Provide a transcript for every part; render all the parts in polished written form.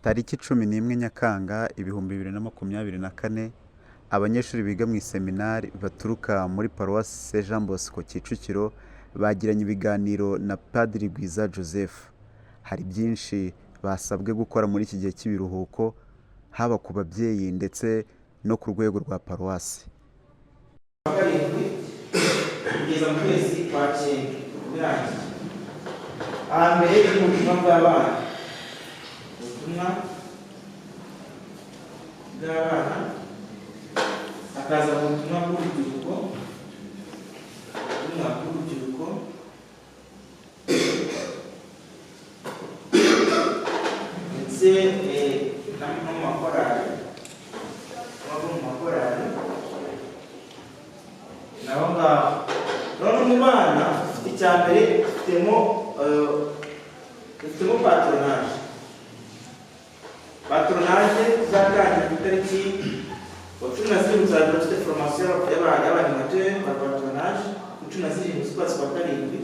Tariki 11 Nyakanga 2024, abanyeshuri biga mu iseminari baturuka muri Paruwasi Saint Jean Bosco Kicukiro bagiranye ibiganiro na Padiri Gwiza Joseph. Hari byinshi basabwe gukora muri iki gihe cy'ibiruhuko, haba ku babyeyi ndetse no ku rwego rwa paruwasi. Kugeza mu kwezi kwa cyenda birangiye. Mbere y'ubutumwa bw'abana, ubutumwa bw'abana hakaza ubutumwa bw'urubyiruko, ndetse no mu makorali, naho ngaho. None mu bana icya mbere dufitemo patronage tuzatangira ku itariki 17 tuzajya dufite formation y'abanimateri ba patronage ku 17 z'ukwezi kwa karindwi,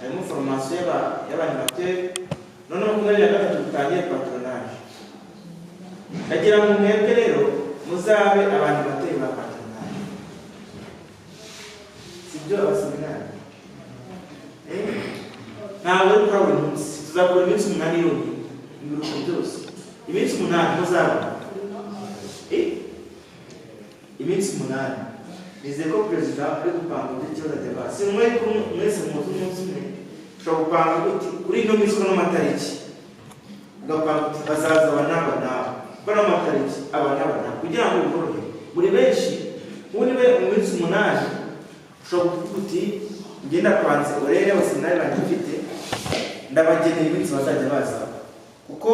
harimo formation y'abanimateri. Noneho ku mwanya wa gatatu dutangiye patronage. Ndagira ngo mwebwe rero muzabe abanimateri ba patronage, sibyo abaseminari? Ntabwo ari kuri buri munsi, tuzakora iminsi 8 yonyine ibiruhuko byose. Iminsi 8 muzabona, iminsi 8. Nizeye ko perezida ari gupanga uburyo ikibazo cy'abana si mwe ko mwese muzi umunsi umwe ushobora gupanga uti kuri ino minsi n'amatariki, ugapanga uti bazaza aba n'aba n'aba, kuko n'amatariki aba n'aba n'aba, kugira ngo bikorohe buri benshi. Ubundi we mu minsi 8 ushobora kuvuga uti ngenda kwanze orere abaseminari banjye mfite, ndabagenera iminsi bazajya baza, kuko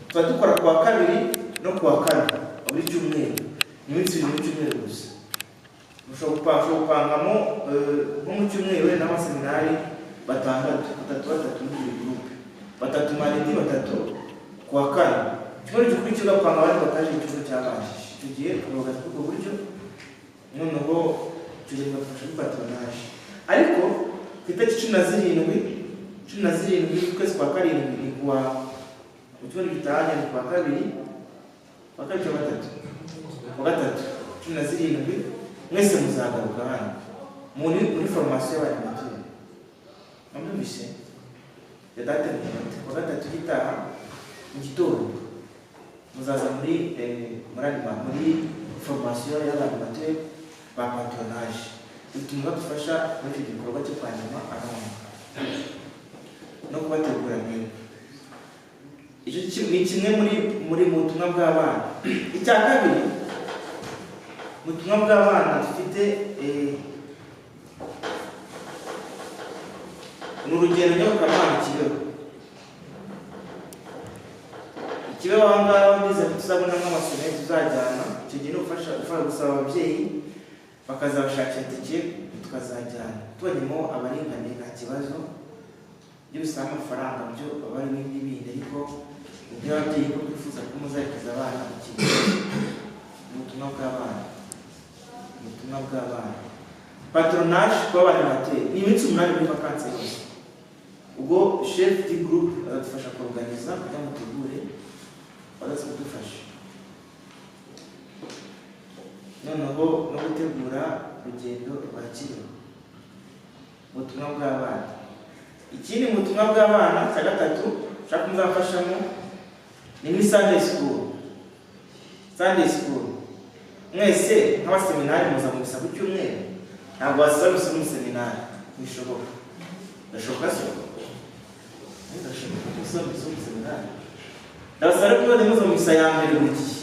tuba dukora kuwa kabiri no kuwa kane buri cyumweru, iminsi 2 mu cyumweru gusa. Ushobora gupangamo nko mu cyumweru n'abaseminari batandatu muri groupe, 3 maridi 3 kuwa kane. Cyumweru gikurikira ugapanga abandi bataje icyumweru cyabanje, tugiye kuroga ubwo buryo. Noneho tugiye gufasha patronage. Ariko ku itariki 17 ukwezi kwa karindwi ni kuwa mu cyumweru gitaha ni kuwa kabiri wa gatatu 17 mwese muzagaruka hano muri formation y'abanimateri. Mwumvise ya date kuwa gatatu gitaha mu gitondo muzaza muri formation y'abanimateri ba patronage. Bituma dufasha muri iki gikorwa cyo kwanyuma abana no kubategura neza. Icyo ni kimwe muri butumwa bw'abana. Icya kabiri, butumwa bw'abana dufite ni urugendo nyobokamana Kibeho. Aha ngaha ndize tuzabona nk'amasomero tuzajyana. Icyo gihe ni ufasha gusaba ababyeyi bakazabashakira itike tukazajyana. Tubonyemo abaringaniye nta kibazo, ibyo bisaba amafaranga byo baba ari n'ibindi, ariko ibyo ababyeyi ko twifuza ko muzarekeza abana mu kigo. Ubutumwa bw'abana patronage bw'abanimateri ni iminsi 8 muri vacances yose. Ubwo chef du groupe azadufasha kuorganiza kugira ngo tegure badaze kudufasha, noneho no gutegura urugendo rwa Kibeho. Ubutumwa bw'abana. Ikindi mu butumwa bw'abana cya gatatu ushaka muzafashamo ni muri Sunday school. Mwese nk'abaseminari muza mu misa ku cyumweru, ntabwo wasaba gusa mu seminari, bishoboka. Ndashoboka gusa mu seminari. Ndabasaba ko muza mu misa ya mbere buri gihe,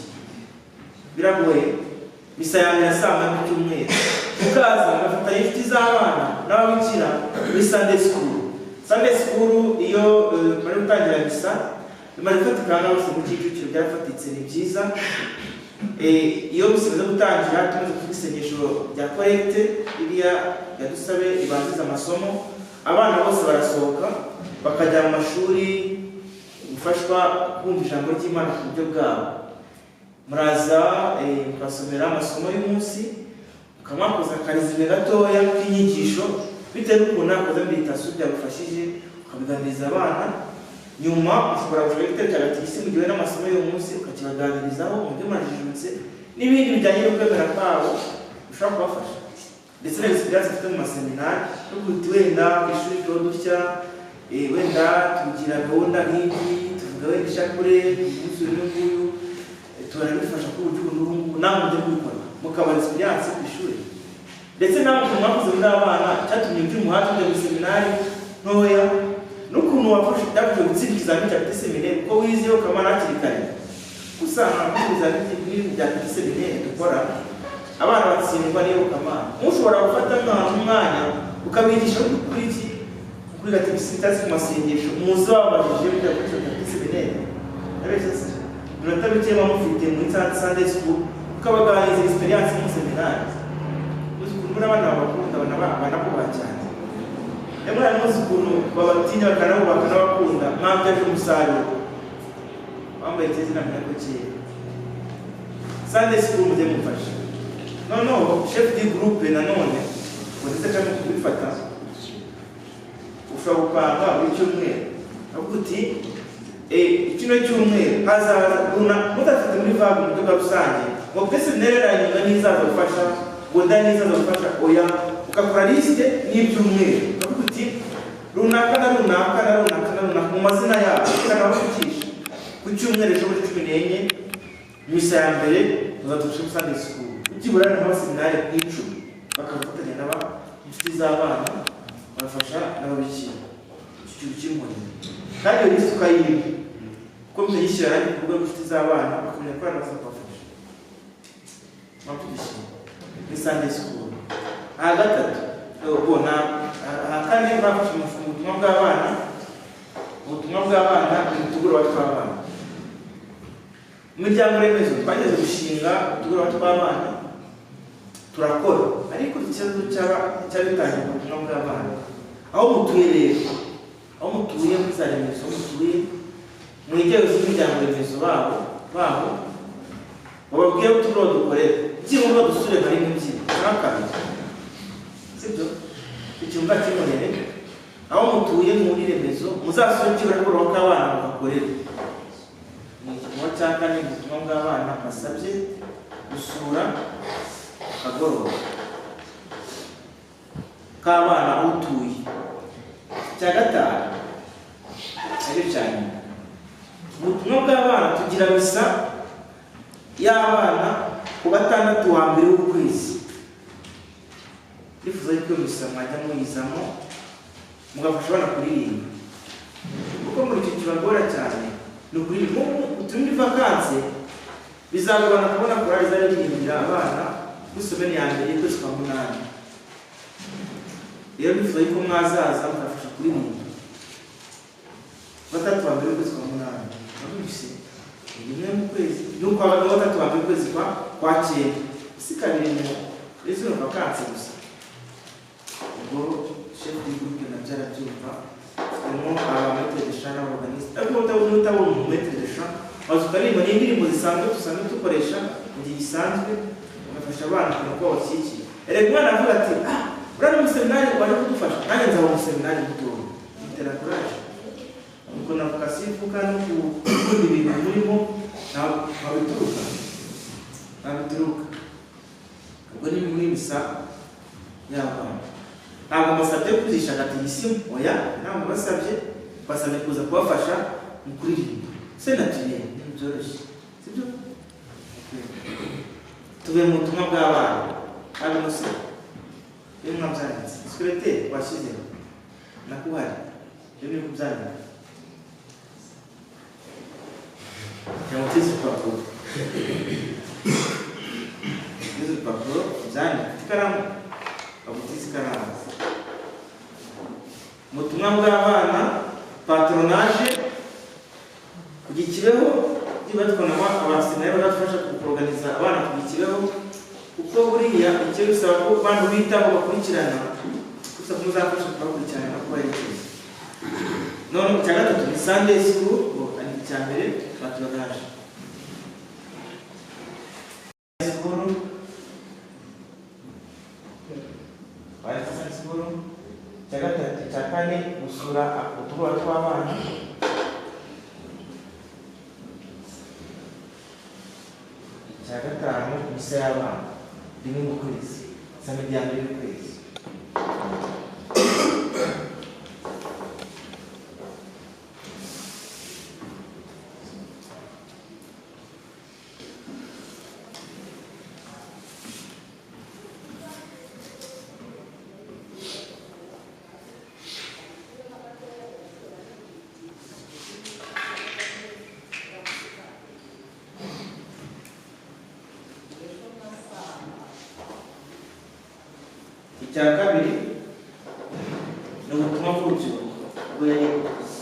biragoye. Misa ya mbere saa 8 mu cyumweru, mukaza mugafatanya inshuti z'abana n'ababikira muri Sunday school. Sunday school iyo bari gutangira misa bari gufatikana bose mu Kicukiro, byarafatitse ni byiza. Iyo bisoza gutangira tumaze kuvuga isengesho rya collecte iriya yadusabe ibanziza amasomo, abana bose barasohoka bakajya mu mashuri gufashwa kumva ijambo ry'Imana ku buryo bwabo. Muraza mukasomera amasomo y'umunsi, mukamwakoza akarizime gatoya k'inyigisho bitewe n'ukuntu nakoze meditation byagufashije, ukabiganiriza abana nyuma ushobora gushaka igitero cya gatisi mu gihe n'amasomo y'uwo munsi ukakibaganirizaho mu buryo murajijutse n'ibindi bijyanye no kwemera kwabo ushobora kubafasha, ndetse na experience ufite mu maseminari no guhita wenda ku ishuri tuba dutya wenda tugira gahunda nk'iyi tuvuga wenda ishakure umunsi uyu n'uyu turanabifasha ku buryo ubu ngubu nawe mujye kubikora mukabona experience ku ishuri, ndetse nawe ukuntu mwakoze muri abana cyatumye ugira umuhate ujya muri seminari ntoya n'ukuntu wafashe byafashe gutsinda ikizamini cya petit seminaire kuko wizeho ukamara hakiri kare. Usanga muri ibizamini bya petit seminaire dukora abana batsindwa niyo ukamara mushobora gufata umwanya ukabigisha kuri iki kuri gatibisitazi ku masengesho muzi wabajije bya petit seminaire abese minota bike bamufite muri Sunday school ukabaganiriza experience mu seminari muri abana bakunda banakubaha cyane emwe muzi ukuntu babatinya bakanabakunda mwabyaje umusaruro wambaye izina myako kera Sunday school mujye mufasha no chef de groupe nanone ndetse kandi kubifata ushobora gupanga buri cyumweru avuga uti ikino cyumweru hazaza mudafite muri vague mu rwego rusange ngo twese nereranyuma n'izaza gufasha goda n'izaza gufasha oya ukakora liste n'ibyumweru avuga uti runaka na runaka na runaka na runaka mu mazina yabo ukanabashikisha ku cyumweru ejo muri 14 misa ya mbere uzadufasha Sunday school ukibura n'abaseminari 10 bakafatanya inshuti z'abana bafasha n'ababikira icyo kimwe kandi iyo liste ukayiga ko mutayishyira ari ku rwego inshuti z'abana bakamenya ko baraza kubafasha mapudishye ni Sunday school. Gatatu ubona kane bafashe ubutumwa bw'abana n'utugura tw'abana imiryango remezo twageze gushinga utugura tw'abana turakora ariko ikibazo cyabitangiye ku butumwa bw'abana aho mutuye rero aho mutuye muri za remezo mutuye mwegere z'imiryango remezo babo bababwiye utugura dukorera byibura dusure bari mu byino n'akandi sibyo icyumba cy'umurere aho mutuye muri remezo muzasure kibura ko roka abana bagakorera ni ikigo cya kane ubutumwa bw'abana basabye gusura akagoroba k'abana aho utuye. Cya gatanu ari cyane ubutumwa bw'abana tugira misa y'abana ku gatandatu wa mbere w'ukwezi bifuza ko misa mwajya muyizamo mugafasha abana kuririmba kuko muri icyo kibagora cyane ni ukuririmba utumye vakanse bizagorana kubona korali zaririmbira abana gusomene ya mbere y'ukwezi kwa munani. Rero bifuza ko mwazaza mugafasha kuririmba batatu wa mbere w'ukwezi kwa munani nabise rimwe mu kwezi nuko abantu batatu wa mbere w'ukwezi kwa cyenda usikabire mu izo vakanse gusa ubwo chef du groupe na byarabyumva mo abametre de chant n'abaorganiste ariko utabona umumetre de chant bazukaririmba n'indirimbo zisanzwe dusanzwe dukoresha mu gihe gisanzwe bagafasha abana kuko bakikiye erega umwana avuga ati uriya umuseminari waje kudufasha nanjye nzaba umuseminari mutoya bitera kuraje nuko na vocation ivuga no gukunda ibintu murimo ntabituruka ubwo ni muri misa y'abana ntabwo basabye kuzisha gatisimu oya ntabwo basabye kuza kubafasha mu kuririmba senaturiye byoroshye sibyo tuve mu butumwa bw'abana kandi musa iyo mwabyanditse sikurete washyizeho nakuhari iyo ni kubyandika cyangwa utize urupapuro byandika ikaramu abutize ikaramu mu butumwa bw'abana patronage kugikibeho nibatwana abasenari badafasha kuorganiza abana kugikibeho kuko buriya icyo bisaba ko bantu bitaho bakurikirana gusa muzafasha kubakurikirana no kubaherekeza. None icya gatatu ni Sunday school ari icya mbere patronage cya gatatu cya kane gusura utugura tw'abana icya gatanu misa y'abana rimwe mu kwezi samedi ya mbere y'ukwezi. Icya kabiri ni ubutumwa bw'urubyiruko. Ubwo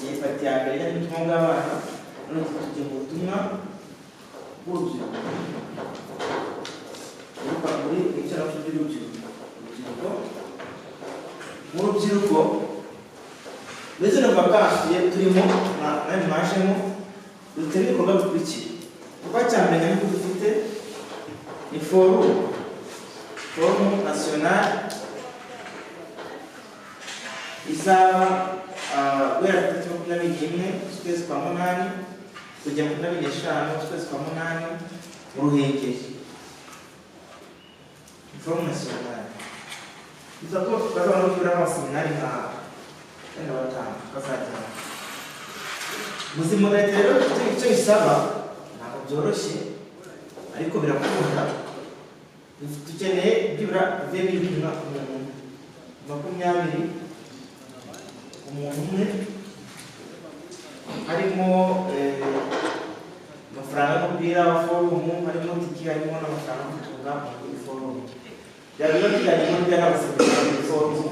yifatiye mbere y'ubutumwa bw'abana, none tugiye mu butumwa bw'urubyiruko. Muri icyaracu cy'urubyiruko, urubyiruko mbese na vakansi turimo nawe mwajemo dufite ibikorwa bikurikira. Kuba cyambere n'uko dufite ni forumu nasiyonari izaba guhera ku 21 z'ukwezi kwa munani kujya ku 25 z'ukwezi kwa munani mu Ruhengeri. Forumu nasiyonari izako tukazaba no kurama seminari nka wenda batanu tukazajyana muzima. Rero icyo bisaba ntabwo byoroshye ariko birakunda. Dukeneye byibura 2020 umuntu umwe, harimo amafaranga y'umupira wa forumu, harimo tiki, harimo n'amafaranga yo gutunga muri forumu. Byaba bijyanye n'uburyo n'abaseminari muri forumu,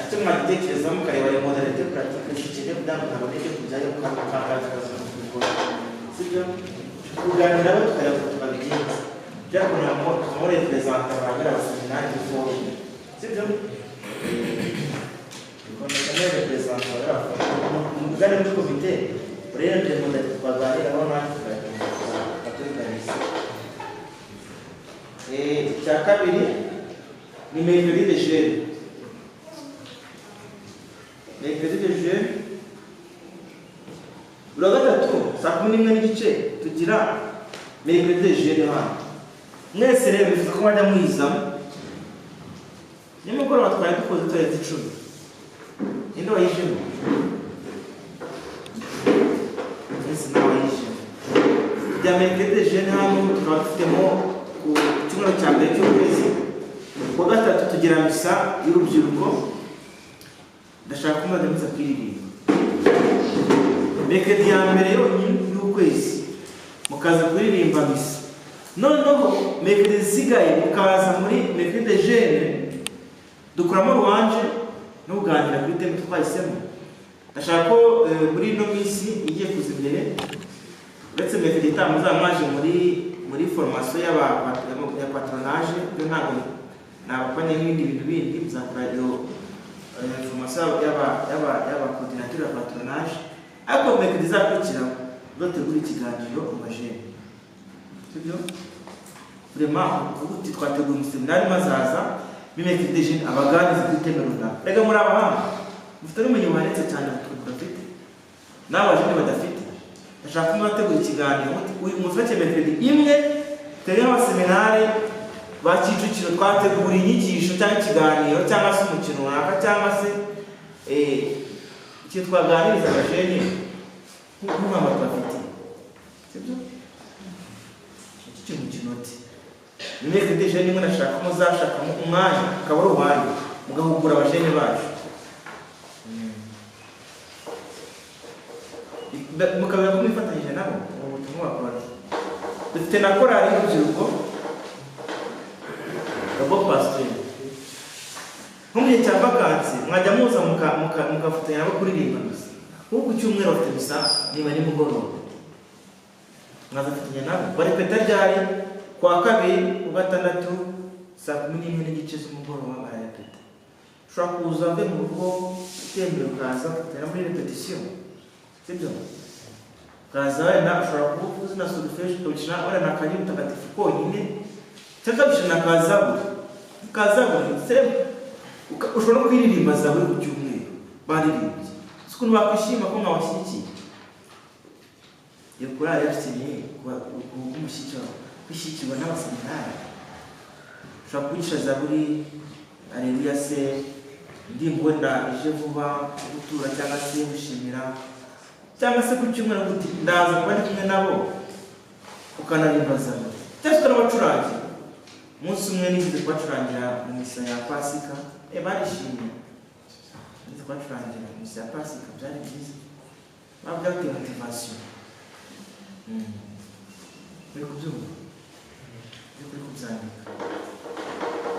icyo mwagitekereza mukareba iyo modalite pratique zikeneye kugira ngo ntaboneke kujyayo mukangaza mu bikorwa, sibyo? Kuganira bo tukareba uko tubabigenza byakora muri representa bagaragara abaseminari muri forumu, sibyo? Mugari muri komite urende modalite twaganiraho natwe tukatuganiza. Icya kabiri ni mercredi de jeune. Mercredi de jeune buri wa gatatu saa 11:30 tugira mercredi de jeune hano. Mwese rero bifuza ko mwajya mwizamo. Nimugoroba twari dukoze turetse 10. Ninde wayishimo? Ese nawe yishimo. Bya mercredi de jeune hano tukaba dufitemo ku cyumweru cya mbere cy'ukwezi. Ku wa gatatu tugira misa y'urubyiruko. Ndashaka kumwagamiza kwiririmba. Mercredi ya mbere yonyine y'ukwezi mukaza kuririmba misa. Noneho mercredi zisigaye mukaza muri mercredi de jeune dukuramo ruwanje n'uganira kuri teme twahisemo. Ndashaka ko muri ino minsi igiye kuza imbere uretse mercredi itaha muzamwaje muri formation ya patronage byo ntabwo nabapanye n'ibindi bintu bindi muzakora iyo formation y'aba coordinateur ya patronage, ariko mercredi izakurikira dutegura ikiganiro mu majene, sibyo? Vraiment ubuti twateguye umuseminari mazaza mercredi de jeune abaganiza kuri teme runaka. Rega muri abahanga mufite n'umenye buhanitse cyane badafite n'abajene badafite. Ndashaka kumwategura ikiganiro uyu musake mercredi imwe turi abaseminari ba Kicukiro twategura inyigisho cyangwa ikiganiro cyangwa se umukino runaka cyangwa se icyo twaganiriza abajene nk'umwamba twafite, sibyo? Iki kintu kinoti mercredi de jeune imwe ndashaka muzashakamo umwanya akaba ari uwanyu mugahugura abajene bacu mukabera ko mwifatanyije nabo mu butumwa bakora. Dufite na korali y'urubyiruko Gabo Pasteur. Nko mu gihe cya vakansi mwajya muza mugafatanya nabo kuririmba gusa. Kuko ku cyumweru bafite misa niba ni mugoroba mwazafatanya nabo barepeta ryari kwa kabiri ku gatandatu saa 11:30 z'umugoroba barayapeta. Ushobora kuza mbe mu rugo utembera ukaza ugatera muri repetition, sibyo? Kaza wenda ushobora kuba uzi na solfège ukabishina wenda na kanyoni mtakatifu konyine cyangwa bishina kazaburi sema ushobora no kwiririmba zaburi ku cyumweru baririmbye sikuntu bakwishima ko mwabashyigikiye iyo korali yafite ni kumushyikira bishyikirwa n'abaseminari. Ushobora kubigisha zaburi, aleluya se, indirimbo wenda ije vuba, gutura cyangwa se gushimira, cyangwa se ku cyumweru guti ndaza kuba ndi kumwe nabo ukanabimbaza cyangwa ukanabacurangira. Umunsi umwe nigeze kubacurangira mu misa ya Pasika, barishimye. Nigeze kubacurangira mu misa ya Pasika, byari byiza, babyateye motivasiyo. Uri kubyumva? Uri kubyandika?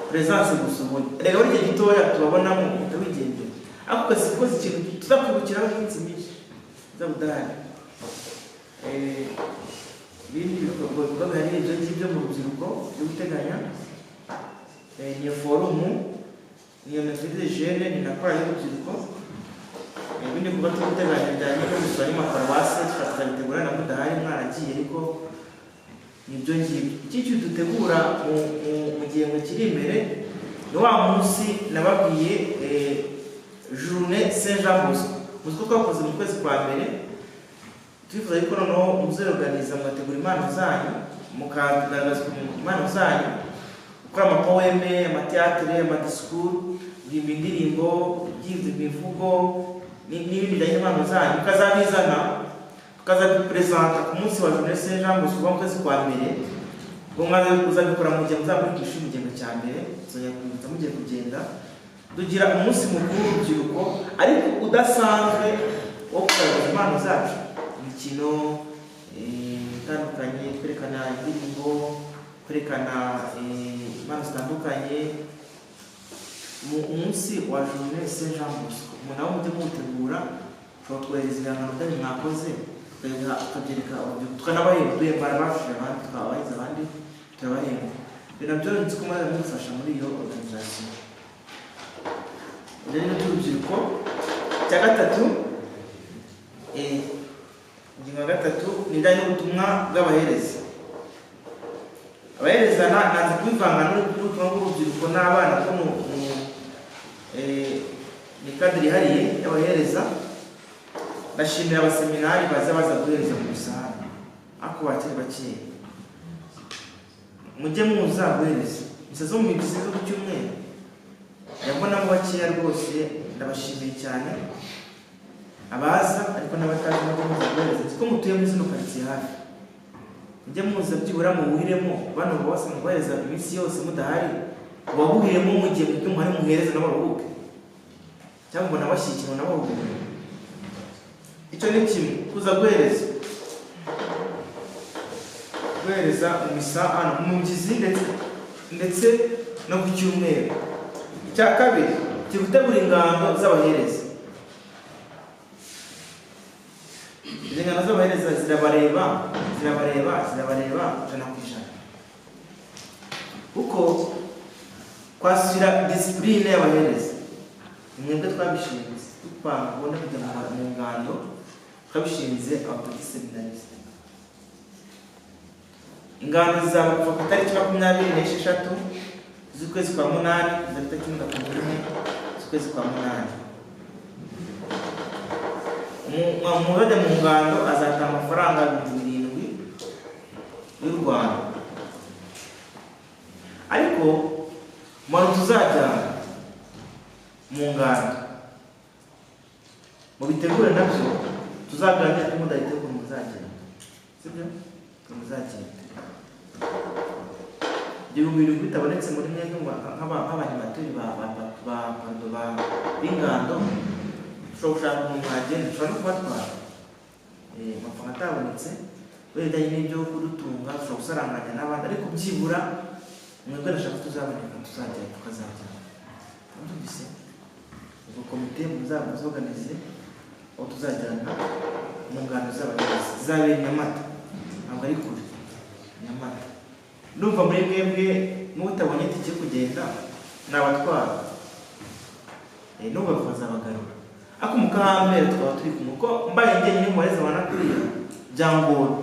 Presence gusohoye. Rero uri gihe gitoya tubabonamo utabigendera. Ako kazi koze ikintu tuzakwibukiraho iminsi myinshi. Zabudahari. Ibindi bikorwa bihari ibyo ngibyo mu rubyiruko byo guteganya. Niyo forumu, niyo metode jeune, ni na korali y'urubyiruko. Ibindi bikorwa byo guteganya bijyanye no gusura amaparuwasi, tukabitegura na mudahari mwaragiye, ariko nibyo ngibyo. Iki dutegura mu gihembwe kiri imbere ni wa munsi nababwiye journée Saint Jean Bosco. Muziko twakoze mu kwezi kwa mbere, twifuza yuko noneho muzeroganiza mugategura impano zanyu, mukagaragaza impano zanyu, gukora amapoeme, amateatre, amadisikuru, guhimba indirimbo, guhimba imivugo n'ibindi bijyanye n'impano zanyu, mukazabizana tukazabipresenta ku munsi wa journée Saint Jean Bosco mu kwezi kwa mbere. Ngo mwaze kuzabikora mu gihe muzamurikisha mu gihembwe cya mbere, tuzajya kuza mugiye kugenda tugira umunsi mukuru w'urubyiruko ariko udasanzwe wo kugaragaza impano zacu, imikino itandukanye, kwerekana indirimbo, kwerekana impano zitandukanye. Mu munsi wa journée Saint Jean Bosco umuntu aho mujye muwutegura, ushobora kohereza ibihangano byanyu mwakoze tukabyereka urubyiruko, tukanabahemba, duhemba abafashije abandi, tukabahiza abandi turabahemba. Ibyo nabyo nzi ko maze mudufasha muri iyo organisation. Rero n'urubyiruko cya gatatu, ingingo ya gatatu ni ijyanye n'ubutumwa bw'abahereza. Abahereza nanze kubivanga n'ubutumwa bw'urubyiruko n'abana ko ni kadiri ihariye y'abahereza. Ndashimira abaseminari baza guhereza mu misahani, ako bakiri bakeya. Mujye muza guhereza misa zo mu migisi zo ku cyumweru, yabonamo bakeya rwose. Ndabashimiye cyane abaza, ariko n'abatazi mujye muza guhereza, kuko mutuye muri zino karitsiye hafi. Mujye muza byibura mubuhiremo, bano bose mubahereza iminsi yose mudahari, ubabuhiremo mu gihe mujye muhari muhereza n'abaruhuke, cyangwa ngo nabashyikirwe n'abaruhuke. Icyo ni kimwe, kuza guhereza mu misa hano mu mgizi ndetse no ku cyumweru. Icya kabiri, gutegura ingando z'abahereza. Izi ngando z'abahereza zirabareba ijana ku ijana, kuko kwashyira disipurine y'abahereza ni mwebwe twabishinze, dupanga kubona kujya mu ngando, twabishinze abapadiri seminarisite. Ingando zizaba kuva ku itariki 26 z'ukwezi kwa munani kugeza ku itariki 14 z'ukwezi kwa munani. Umuhode mu ngando azatanga amafaranga 7,000 y'u Rwanda. Ariko mu tuzajyana mu ngando mu bitegure nabyo tuzaganira ko mudahite ko muzagenda, sibyo? Muzagenda ibintu bitabonetse muri mwebwe nk'abanimateri b'ingando, ushobora gushaka umuntu mwagenda, ushobora no kubatwara amafaranga atabonetse wendanye n'ibyo kudutunga, ushobora gusaranganya n'abandi, ariko byibura mwebwe ndashaka tuzaboneka, tuzagenda tukazajyana. Mbyumvise ubwo komite muzaorganize aho tuzajyana mu ngando z'abahereza, zizabera i Nyamata, ntabwo ari kure. Nyamata ndumva muri mwebwe mutabonye itike kugenda n'abatwara, n'ubwo bazabagarura. Ako mukahambere twaba turi kumwe, ko mbaye njyenyine muhereza wanakuriya byangora.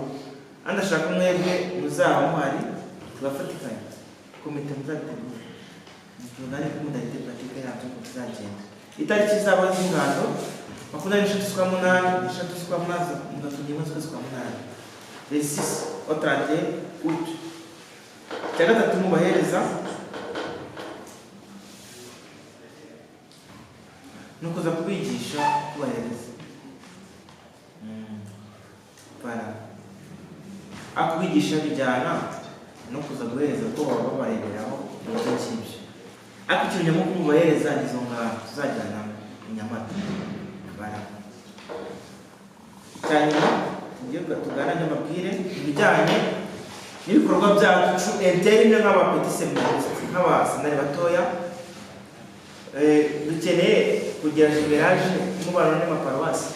Andashaka mwebwe muzaba muhari, tugafatikanya komite muzabitegura, mutungane ko mudahite pratique yabyo ko tuzagenda. Itariki zaba z'ingando 23/8 mugatumye umunsi kwa munani, les 6 au 31 août icya gatatu mubahereza no kuza kubigisha kubahereza akubigisha bijyana no kuza guhereza ko baba babareberaho ibyo cy'ibyo. Ariko ikintu nyamukuru mubahereza ni izo ngano tuzajyana i Nyamata cyane. Ibyo tugana n'amabwire ibijyanye n'ibikorwa byacu interne nk'abapeti seminariste nk'abasenari batoya, dukeneye kugira generage nk'ubana n'amaparuwasi.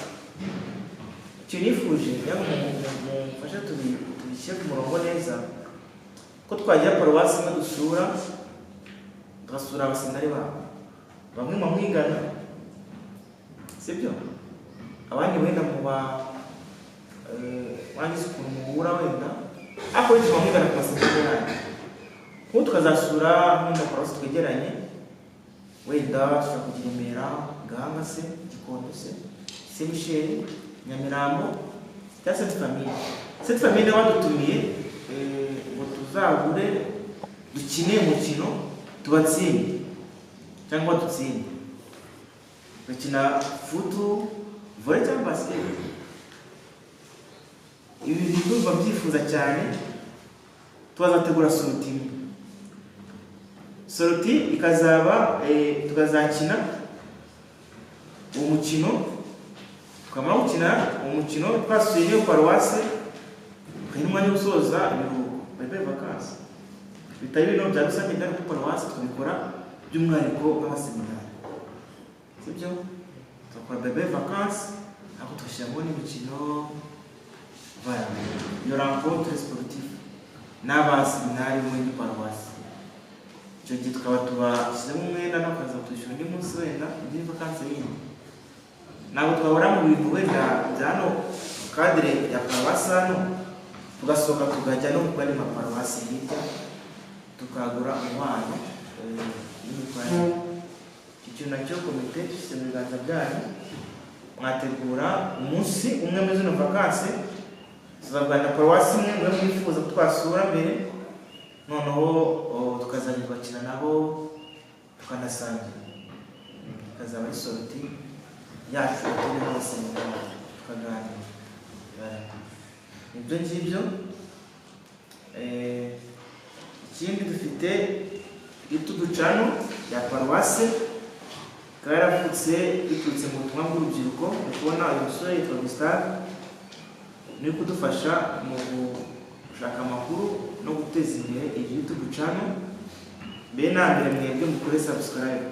Icyo nifuje mufashe tubishyire ku murongo neza ko twagira paruwasi imwe dusura, tugasura abasenari babo bamwe mu mwigana, sibyo? Abandi wenda mu wangize ukuntu muhura wenda ariko bituma mwigana ku masenari yanyu. Nk'ubu tukazasura nk'amaparuwasi twegeranye, wenda tushobora kugira Remera, Gahanga se, Gikondo se, Saint Michel, Nyamirambo cyangwa Sainte Famille. Sainte Famille niwe wadutumiye ngo tuzahure dukine umukino tubatsinde cyangwa dutsinde, bakina futu, volley cyangwa basket. Ibi bintu babyifuza cyane, tuzategura sorti ikazaba tukazakina uwo mukino, tukamara gukina uwo mukino twasuye niyo paruwasi, kandi umwanya wo gusoza ibiruhuko bebe vacances bitari bino bya rusange kandi ku paruwasi tubikora by'umwihariko nk'abaseminari, sibyo? Tukora bebe vacances aho dushyiramo n'imikino iyo rencontre sportive n'abaseminari muri paruwasi. Icyo gihe tukaba tubashyizemo umwenda n'akaza twishyura undi munsi wenda indi vacances yindi. Ntabwo twabura mu bintu wenda byano kadire ya paruwasi hano, tugasohoka tukajya no mu bandi maparuwasi hirya tukagura umubano n'imikoranire. Icyo nacyo komite dufite mu biganza byanyu, mwategura umunsi umwe muri zino vacances tuzabwana paruwasi imwe mwe mwifuza ko twasura mbere, noneho tukazajya bakina nabo tukanasangira, tukazaba ari sorti yacu turi hose tukaganira. Ibyo ngibyo ikindi dufite YouTube channel ya paruwasi karavutse iturutse mu butumwa bw'urubyiruko. Kubona uyu musore yitwa Gustave ni kudufasha mu gushaka amakuru no guteza imbere iyi YouTube channel. Mbere na mbere mwebwe mukore subscribe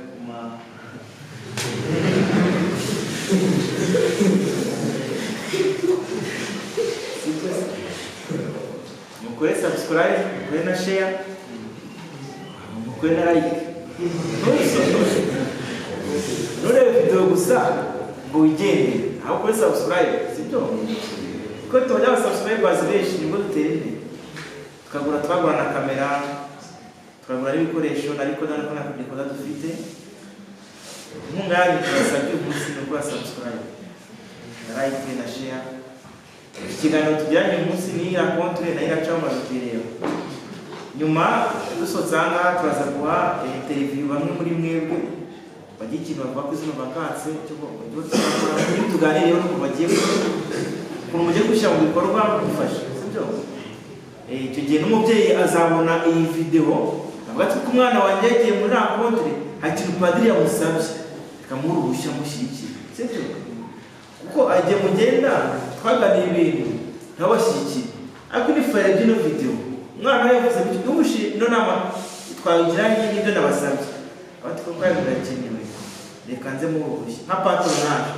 mukore subscribe, mukore na share, mukore na like. Nurebe video gusa ngo wigende, aho kuri subscribe, sibyo? Ko tujya subscribers benshi nibwo dutera imbere. Twagura na kamera, twagura ibikoresho ariko nta kubikoza dufite. Mungaye turasabye umunsi no kuri subscribe, like na share. Ikiganiro tujyanye umunsi ni ya kontre na iraca mu video. Nyuma dusozanga turaza kuha interview bamwe muri mwebwe bagikinwa bavuga ko zino vacances cyo tuganiriye no bagiye kumujye gushyira mu bikorwa gufasha, sibyo? Icyo gihe n'umubyeyi azabona iyi video avuga ati ko umwana wanjye yagiye muri rencontre hakiri padiri yamusabye kamuruhushya mushyigikira, sibyo? Kuko agiye mugenda twaganira ibintu ntabashyigikira, ariko ni fire dino video umwana yavuze bityo n'umushi no nama twagiranye n'ibyo nabasabye abati ko kwari birakenewe reka nze muruhushya nka patronage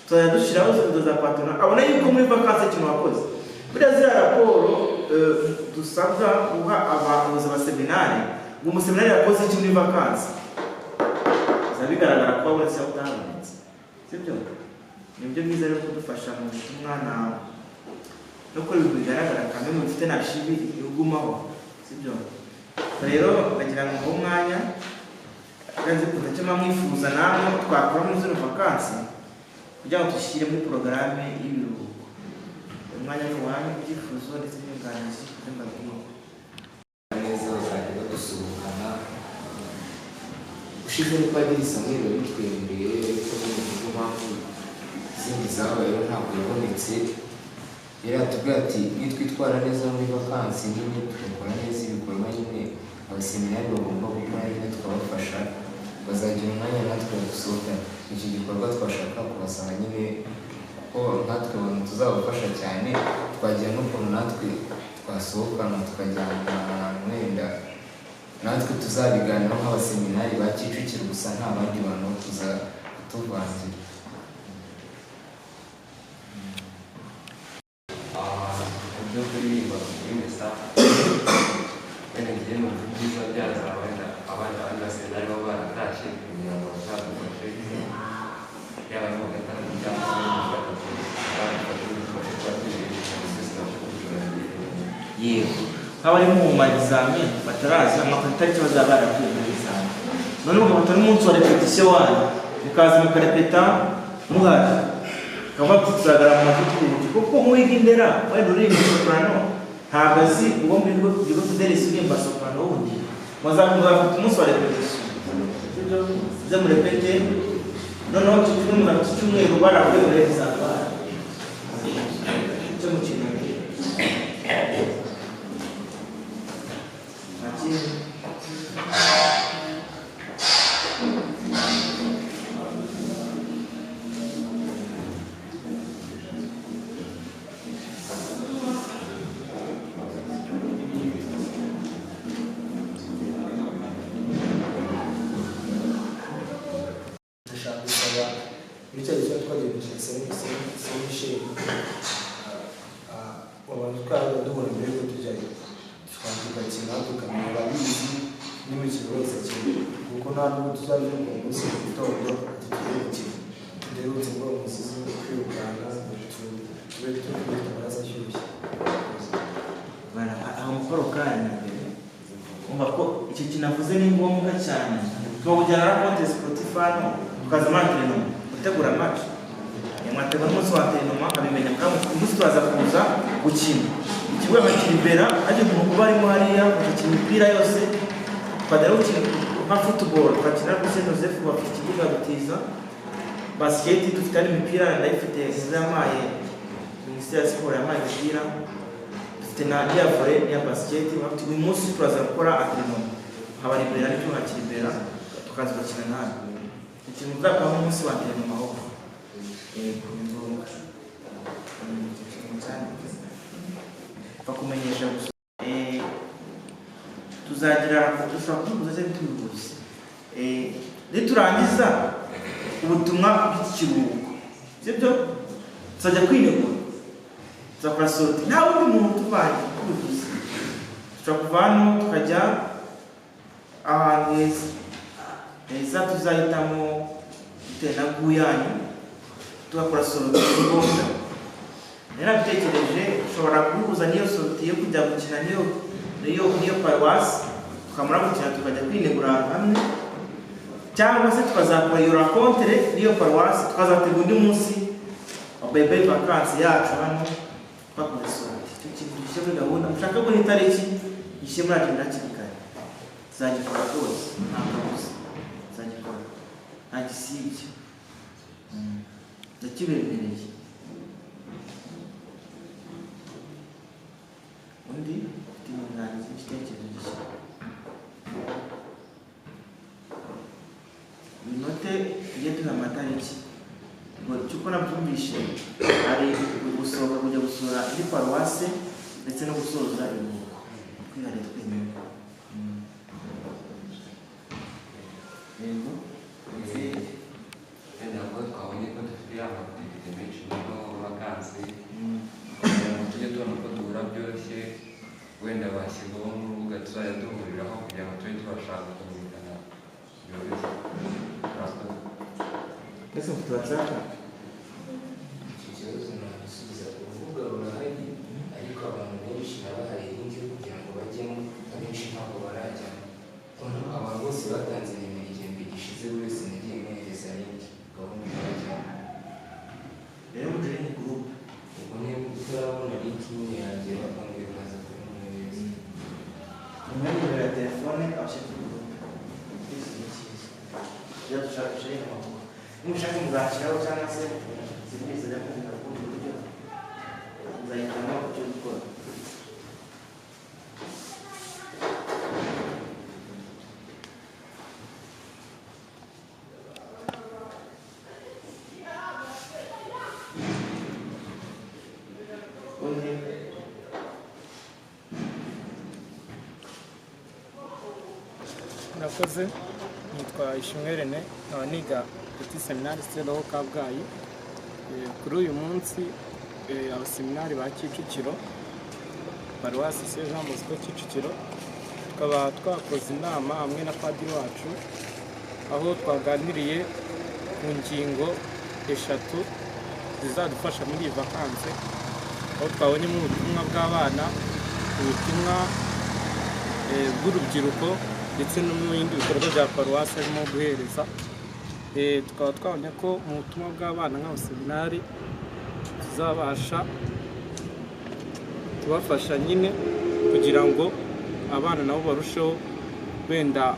tuzajya dushyiraho video za patronage abona yuko muri vacances ikintu wakoze. Buriya ziriya raporo dusabwa guha abayobozi ba seminari ngo umuseminari yakoze iki muri vacances bigaragara ko wabonetse aho utabonetse, sibyo? Nibyo byiza rero kudufasha mu mwana no kuri ibintu bigaragara kandi mufite na shibi ugumaho, sibyo? Rero bagira ngo umwanya kanze kudakema mwifuza namwe twakora muri zino vacances kugira ngo dushyire muri porogaramu y'ibiruhuko. Umwanya ni wanyu, ibyifuzo ndetse n'inyunganizi kuri mbabwira. ushize ni Padiri Samuel wabitwemereye ko niyo mpamvu izindi zabayeho ntabwo yabonetse. Yari atubwiye ati nitwitwara neza muri vakansi nyine tugakora neza ibikorwa nyine abaseminari bagomba gukora nyine tukabafasha bazagira umwanya natwe gusohokana. Icyo gikorwa twashaka kubasaba nyine ko natwe abantu tuzabafasha cyane, twagira n'ukuntu natwe twasohokana tukajyana ahantu wenda natwe tuzabiganiraho nk'abaseminari ba Kicukiro gusa nta bandi bantu kutuvangira. Uburyo buririmba muri mesa wenda ngiye mu byiza byaza wenda abandi baseminari baba baratashye kugira ngo bazadufashe yaba ari mu gatandatu cyangwa mu gatatu yego nk'abari mu mazame batarazi amatariki bazaba baravuye muri examen, none mugafata n'umunsi wa repetition wanyu mukaza mukarepeta muhari ukaba tuzagara mu mavuta kuko muwiga indera wenda uririmba soprano ntabwo azi uwo muri bigo tuderesi uririmba soprano wundi muzafata umunsi wa repetition ze murepete, noneho tukimuza cyumweru baravuye muri examen cyo mu kintu navuze ni ngombwa cyane twogera na konte Spotify tukaza mantreno gutegura match yamategura umunsi wa tenoma abimenya kandi umunsi twaza kuza gukina ikigo bakiribera aje umuntu kuba arimo hariya gukina imipira yose padara gukina nka football bakina ku Saint Joseph bafite ikibuga bitiza basket dufite imipira ndayifite zamaye Ministeri ya Siporo yamaye imipira dufite na ya volley ya basket bafite uyu munsi turaza gukora atenoma abaribera n'icyo hakiribera tukaza bakina nabi ikintu muzaka mu munsi wa mbere mu mahoro ngombwa bakumenyesha gusa tuzagira dushobora kuguza cyangwa tubivuze niturangiza ubutumwa bw'ikiruhuko sibyo tuzajya kwinegura tuzakora sorti nta wundi muntu tuvanye kubivuze dushobora kuva hano tukajya ahantu heza tuzahitamo itenagu yanyu tugakora soroti ngombwa. Narabitekereje ushobora guhuza niyo soroti yo kujya gukina niyo paruwasi tukamara gukina tukajya kwinegura hamwe, cyangwa se tukazakora iyo rakontere niyo paruwasi tukazategura undi munsi wa bebe vakansi yacu hano twakoze soroti. Icyo kintu gishyira muri gahunda mushaka guha itariki gishyira muri agenda hakiri kare zagikora rwose nta kabuza zagikora nta gisibye ndakibemereye. Undi ufite inyunganizi igitekerezo gishya inote tujye duha amatariki ngo cyuko nabyumvishe ari gusohoka kujya gusura indi paruwase ndetse no gusoza ibiruhuko twihariye twenyine. wenda ngo twabonye ko dufite amategeko menshi nubwo vakansi tujye tubona ko duhura byoroshye, wenda bashyirwaho n'urubuga tuzajya duhuriraho kugira ngo tube tubashaka kumvikana byoroshye. Ese mufite WhatsApp? Iki kibazo nagisubiza ku rubuga rurahari, ariko abantu benshi nabahari link kugira ngo bajyemo, abenshi ntabwo barajyamo. Abantu bose batanze nimero igihembwe gishize buri wese nagiye mwohereza link gahunda barajyamo. Rero muri ni group ubwo niba utarabona link nyine yagera bakambwira ukaza kubimwohereza. nimero ya telefone abashyira ku group. This is mushaka muzashyiraho cyangwa se serivisi zijya kumenya kundi buryo muzahitamo icyo gukora. Murakoze, nitwa Ishimwe René, nkaba niga Petit Seminari Stella Kabgayi. Kuri uyu munsi abaseminari ba Kicukiro, Paruwasi Saint Jean Bosco Kicukiro, tukaba twakoze inama hamwe na padiri wacu, aho twaganiriye ku ngingo eshatu zizadufasha muri iyi vakanse, aho twabonyemo ubutumwa bw'abana, ubutumwa bw'urubyiruko ndetse no mu bindi bikorwa bya paruwasi harimo guhereza. Tukaba twabonye ko mu butumwa bw'abana nk'abaseminari tuzabasha kubafasha nyine kugira ngo abana nabo barusheho wenda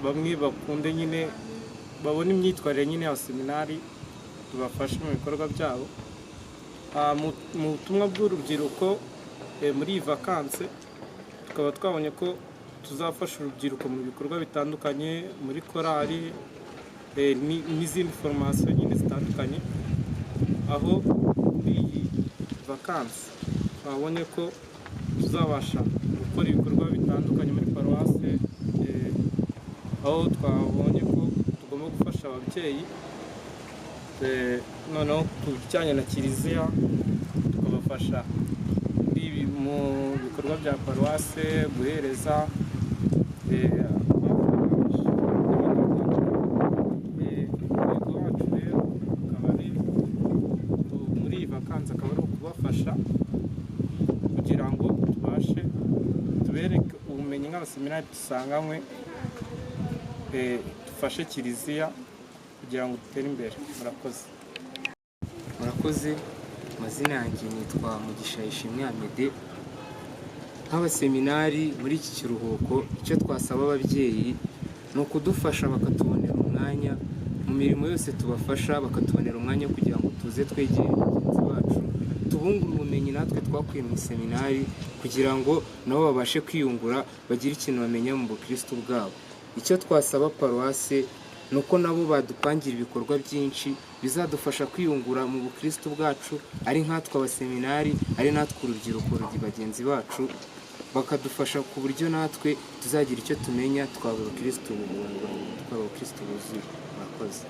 bamwe bakunde nyine babone imyitwarire nyine y'abaseminari, tubafashe mu bikorwa byabo. Mu butumwa bw'urubyiruko muri iyi vakanse tukaba twabonye ko tuzafasha urubyiruko mu bikorwa bitandukanye, muri korali n'izindi formation nyine zitandukanye, aho muri iyi vakanse twabonye ko tuzabasha gukora ibikorwa bitandukanye muri paruwase, aho twabonye ko tugomba gufasha ababyeyi, noneho ku bijyanye na kiliziya tukabafasha mu bikorwa bya paruwase, guhereza muri iyi vakansi akaba ari ukubafasha kugira ngo tubashe tubereke ubumenyi nk'abaseminari dusanganywe, dufashe kiliziya kugira ngo dutere imbere. Murakoze, amazina yanjye nitwa Mugisha Ishimwe Amede. Nk'abaseminari muri iki kiruhuko, icyo twasaba ababyeyi ni ukudufasha bakatubonera umwanya mu mirimo yose tubafasha, bakatubonera umwanya kugira ngo tuze twegere bagenzi bacu, tubungure ubumenyi natwe twakuye mu seminari, kugira ngo nabo babashe kwiyungura, bagire ikintu bamenya mu bukristo bwabo. Icyo twasaba paruwase ni uko nabo badupangira ibikorwa byinshi bizadufasha kwiyungura mu bukristo bwacu, ari nkatwe abaseminari, ari natwe urubyiruko bagenzi bacu, bakadufasha ku buryo natwe tuzagira icyo tumenya, twaba abakristo buzuye. Murakoze.